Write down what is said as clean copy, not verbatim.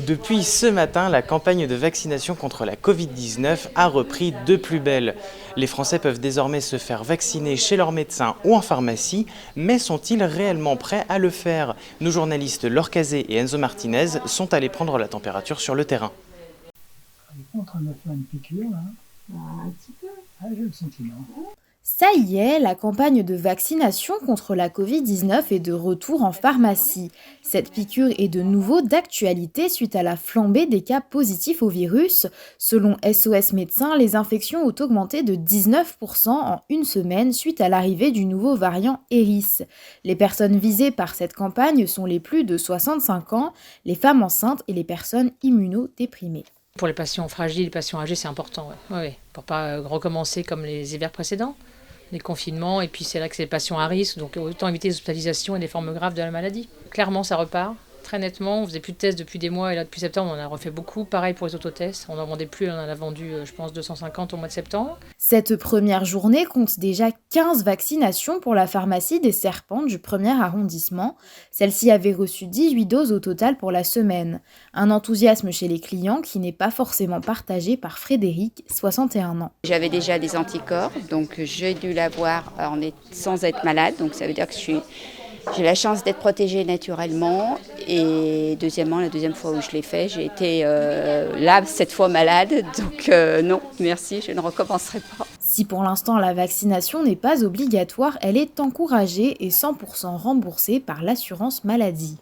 Depuis ce matin, la campagne de vaccination contre la Covid-19 a repris de plus belle. Les Français peuvent désormais se faire vacciner chez leur médecin ou en pharmacie, mais sont-ils réellement prêts à le faire? Nos journalistes Laure Cazé et Enzo Martinez sont allés prendre la température sur le terrain. On est en train de me faire une piqûre là. Un petit peu. Ah, j'ai le sentiment. Ça y est, la campagne de vaccination contre la Covid-19 est de retour en pharmacie. Cette piqûre est de nouveau d'actualité suite à la flambée des cas positifs au virus. Selon SOS Médecins, les infections ont augmenté de 19% en une semaine suite à l'arrivée du nouveau variant Eris. Les personnes visées par cette campagne sont les plus de 65 ans, les femmes enceintes et les personnes immunodéprimées. Pour les patients fragiles, les patients âgés, c'est important, ouais. Pour pas recommencer comme les hivers précédents, les confinements, et puis c'est là que c'est les patients à risque, donc autant éviter les hospitalisations et les formes graves de la maladie. Clairement, ça repart, très nettement, on faisait plus de tests depuis des mois, et là depuis septembre, on en a refait beaucoup. Pareil pour les autotests, on n'en vendait plus, on en a vendu, je pense, 250 au mois de septembre. Cette première journée compte déjà 15 vaccinations pour la pharmacie des Serpents du 1er arrondissement. Celle-ci avait reçu 18 doses au total pour la semaine. Un enthousiasme chez les clients qui n'est pas forcément partagé par Frédéric, 61 ans. J'avais déjà des anticorps, donc j'ai dû l'avoir sans être malade, donc ça veut dire que j'ai la chance d'être protégée naturellement. Et deuxièmement, la deuxième fois où je l'ai fait, j'ai été là, cette fois malade. Donc non, merci, je ne recommencerai pas. Si pour l'instant la vaccination n'est pas obligatoire, elle est encouragée et 100% remboursée par l'assurance maladie.